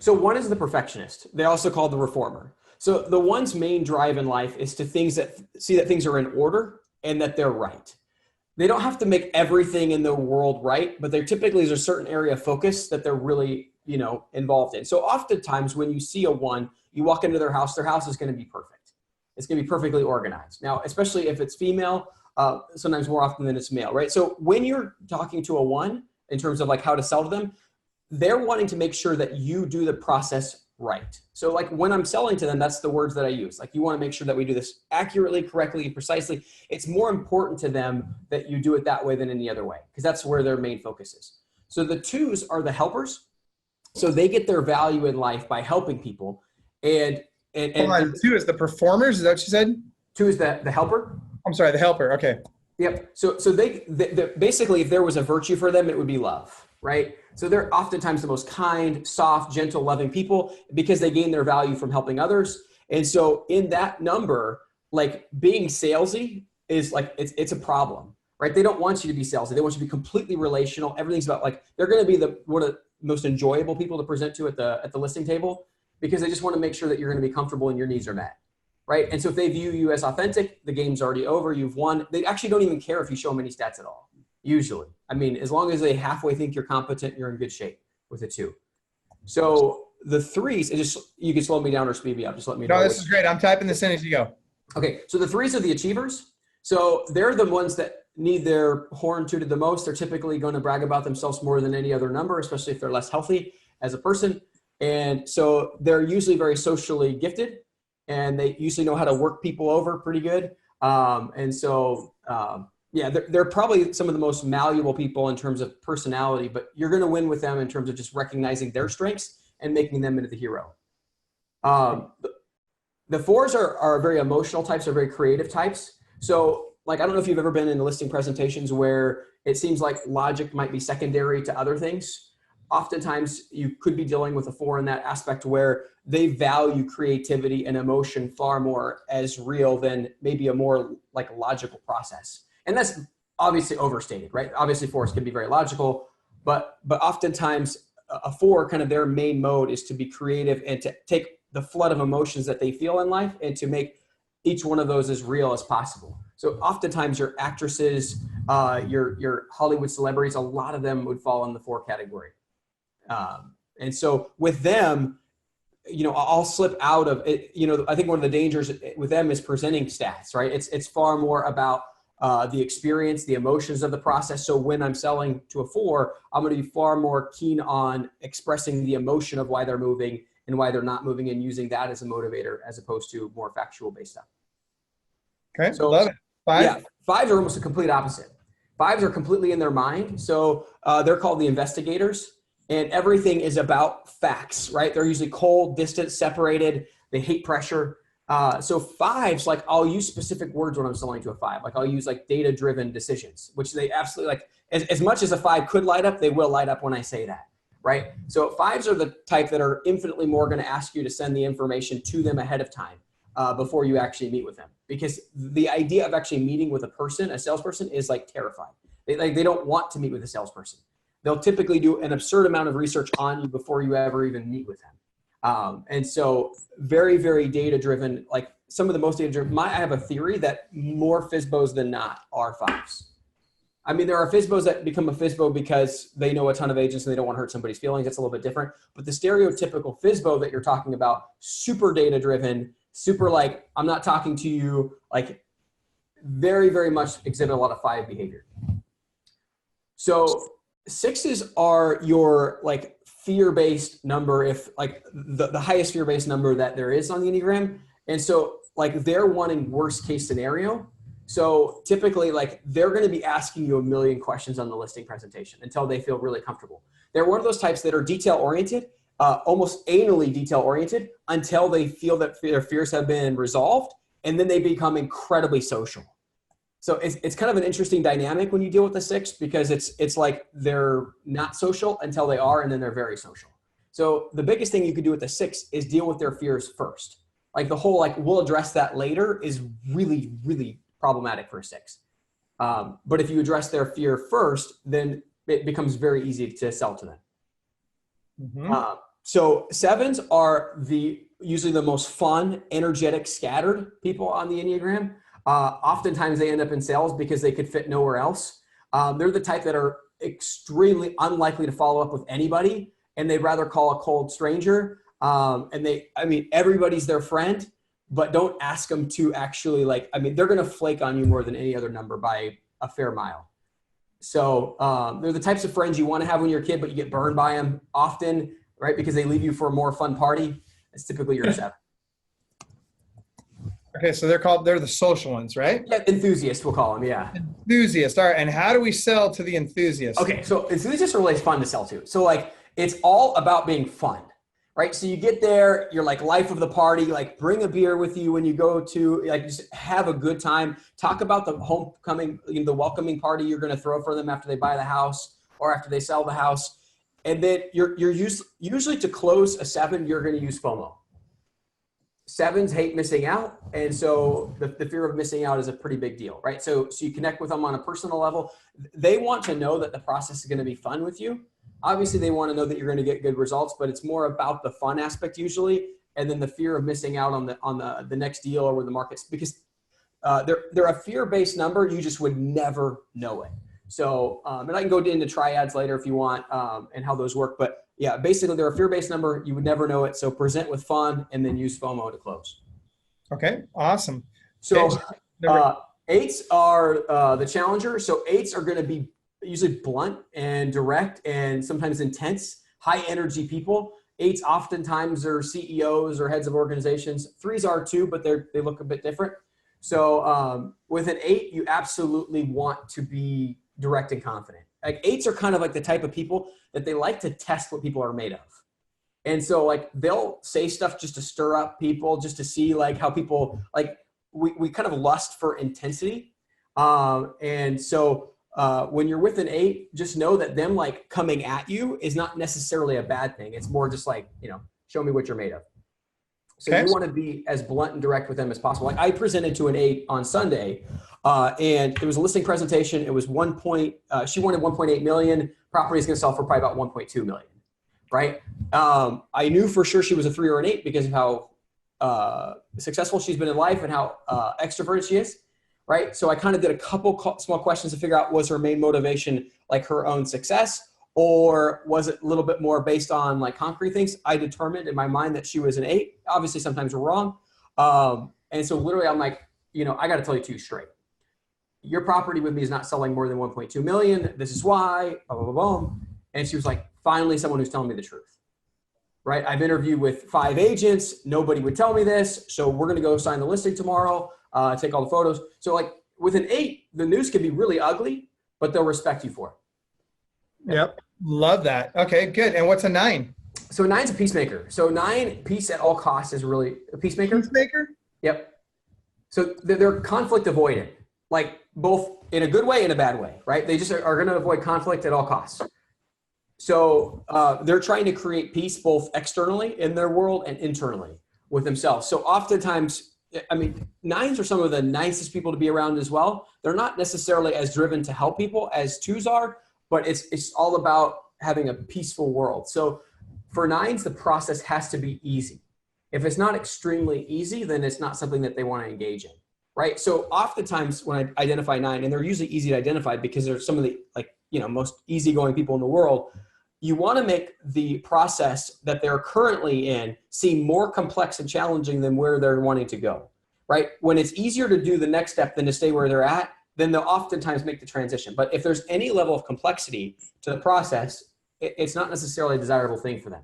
So one is the perfectionist. They also call the reformer. So the one's main drive in life is to see that things are in order and that they're right. They don't have to make everything in the world right, but there typically is a certain area of focus that they're really, involved in. So oftentimes when you see a one, you walk into their house is going to be perfect. It's going to be perfectly organized. Now, especially if it's female, sometimes more often than it's male, right? So when you're talking to a one in terms of like how to sell to them, they're wanting to make sure that you do the process right. So like when I'm selling to them, that's the words that I use. Like you want to make sure that we do this accurately, correctly, precisely. It's more important to them that you do it that way than any other way, because that's where their main focus is. So the twos are the helpers. So they get their value in life by helping people. And two is the performers. Is that what you said? Two is the helper. I'm sorry, the helper. Okay. Yep. So they basically, if there was a virtue for them, it would be love, right? So they're oftentimes the most kind, soft, gentle, loving people because they gain their value from helping others. And so in that number, like being salesy is like, it's a problem, right? They don't want you to be salesy. They want you to be completely relational. Everything's about like, they're going to be one of the most enjoyable people to present to at the listing table because they just want to make sure that you're going to be comfortable and your needs are met. Right. And so if they view you as authentic, the game's already over. You've won. They actually don't even care if you show them any stats at all. Usually. I mean, as long as they halfway think you're competent, you're in good shape with a two. So the threes, you can slow me down or speed me up. Just let me know. No, this is great. I'm typing this in as you go. Okay. So the threes are the achievers. So they're the ones that need their horn tooted the most. They're typically going to brag about themselves more than any other number, especially if they're less healthy as a person. And so they're usually very socially gifted. And they usually know how to work people over pretty good. They're probably some of the most malleable people in terms of personality, but you're going to win with them in terms of just recognizing their strengths and making them into the hero. The fours are very emotional types, are very creative types. So like, I don't know if you've ever been in listing presentations where it seems like logic might be secondary to other things. Oftentimes you could be dealing with a four in that aspect where they value creativity and emotion far more as real than maybe a more like logical process. And that's obviously overstated, right? Obviously fours can be very logical, but oftentimes a four, kind of their main mode is to be creative and to take the flood of emotions that they feel in life and to make each one of those as real as possible. So oftentimes your actresses, your Hollywood celebrities, a lot of them would fall in the four category. And so with them, I'll slip out of it. I think one of the dangers with them is presenting stats, right? It's far more about the experience, the emotions of the process. So when I'm selling to a four, I'm going to be far more keen on expressing the emotion of why they're moving and why they're not moving and using that as a motivator as opposed to more factual based stuff. Okay. So love it. Five? Yeah. Fives are almost the complete opposite. Fives are completely in their mind. So they're called the investigators. And everything is about facts, right? They're usually cold, distant, separated. They hate pressure. So fives, like I'll use specific words when I'm selling to a five. Like I'll use like data-driven decisions, which they absolutely like. As much as a five could light up, they will light up when I say that, right? So fives are the type that are infinitely more going to ask you to send the information to them ahead of time before you actually meet with them. Because the idea of actually meeting with a salesperson is like terrifying. They don't want to meet with a salesperson. They'll typically do an absurd amount of research on you before you ever even meet with them. And so very, very data-driven, like some of the most data-driven. I have a theory that more FSBOs than not are fives. I mean, there are FSBOs that become a FSBO because they know a ton of agents and they don't want to hurt somebody's feelings. That's a little bit different. But the stereotypical FSBO that you're talking about, super data-driven, super like, I'm not talking to you, like very, very much exhibit a lot of five behavior. So sixes are your like fear-based number, if like the highest fear-based number that there is on the Enneagram. And so like they're wanting worst case scenario. So typically like they're going to be asking you a million questions on the listing presentation until they feel really comfortable. They're one of those types that are detail-oriented, almost anally detail-oriented until they feel that their fears have been resolved. And then they become incredibly social. So it's kind of an interesting dynamic when you deal with the six because it's like they're not social until they are, and then they're very social. So the biggest thing you could do with the six is deal with their fears first. Like the whole, like, we'll address that later is really, really problematic for a six. But if you address their fear first, then it becomes very easy to sell to them. Mm-hmm. So sevens are usually the most fun, energetic, scattered people on the Enneagram. Oftentimes they end up in sales because they could fit nowhere else. They're the type that are extremely unlikely to follow up with anybody, and they'd rather call a cold stranger. Everybody's their friend, but don't ask them to actually they're going to flake on you more than any other number by a fair mile. So they're the types of friends you want to have when you're a kid, but you get burned by them often, right? Because they leave you for a more fun party. It's typically your 7. Okay, so they're the social ones, right? Yeah, enthusiasts, we'll call them, yeah. Enthusiast. All right, and how do we sell to the enthusiast? Okay, so enthusiasts are really fun to sell to. So it's all about being fun, right? So you get there, you're life of the party, bring a beer with you when you go to, just have a good time. Talk about the homecoming, the welcoming party you're going to throw for them after they buy the house or after they sell the house. And then you're usually to close a 7, you're going to use FOMO. 7s hate missing out, and so the fear of missing out is a pretty big deal, right? So you connect with them on a personal level. They want to know that the process is going to be fun with you. Obviously, they want to know that you're going to get good results, but it's more about the fun aspect usually, and then the fear of missing out on the next deal or with the markets, because they're a fear-based number. You just would never know it. So, and I can go into triads later if you want, and how those work, but yeah, basically they're a fear-based number. You would never know it. So present with fun and then use FOMO to close. Okay, awesome. So 8s are the challenger. So 8s are going to be usually blunt and direct and sometimes intense, high energy people. 8s oftentimes are CEOs or heads of organizations. 3s are too, but they look a bit different. So with an 8, you absolutely want to be direct and confident. 8s are kind of the type of people that they like to test what people are made of. And so they'll say stuff just to stir up people, just to see how people we kind of lust for intensity. And so when you're with an 8, just know that them coming at you is not necessarily a bad thing. It's more just show me what you're made of. So you want to be as blunt and direct with them as possible. I presented to an 8 on Sunday, and it was a listing presentation. It was she wanted 1.8 million. Property is going to sell for probably about 1.2 million, right? I knew for sure she was a 3 or an 8 because of how successful she's been in life and how extroverted she is, right? So I kind of did a couple small questions to figure out, was her main motivation her own success, or was it a little bit more based on concrete things? I determined in my mind that she was an 8. Obviously, sometimes we're wrong. And so literally I'm I got to tell you 2 straight. Your property with me is not selling more than 1.2 million. This is why, blah, blah, blah, blah. And she was finally someone who's telling me the truth, right? I've interviewed with 5 agents. Nobody would tell me this. So we're going to go sign the listing tomorrow, take all the photos. So with an 8, the news can be really ugly, but they'll respect you for it. Yep. Love that. Okay, good. And what's a 9? So 9's a peacemaker. So 9, peace at all costs is really a peacemaker. Peacemaker? Yep. So they're conflict avoidant, both in a good way and a bad way, right? They just are going to avoid conflict at all costs. So they're trying to create peace both externally in their world and internally with themselves. So oftentimes, 9s are some of the nicest people to be around as well. They're not necessarily as driven to help people as 2s are, but it's all about having a peaceful world. So for 9s, the process has to be easy. If it's not extremely easy, then it's not something that they want to engage in, right? So oftentimes when I identify 9, and they're usually easy to identify because they're some of the most easygoing people in the world, you want to make the process that they're currently in seem more complex and challenging than where they're wanting to go, right? When it's easier to do the next step than to stay where they're at, then they'll oftentimes make the transition. But if there's any level of complexity to the process, it's not necessarily a desirable thing for them.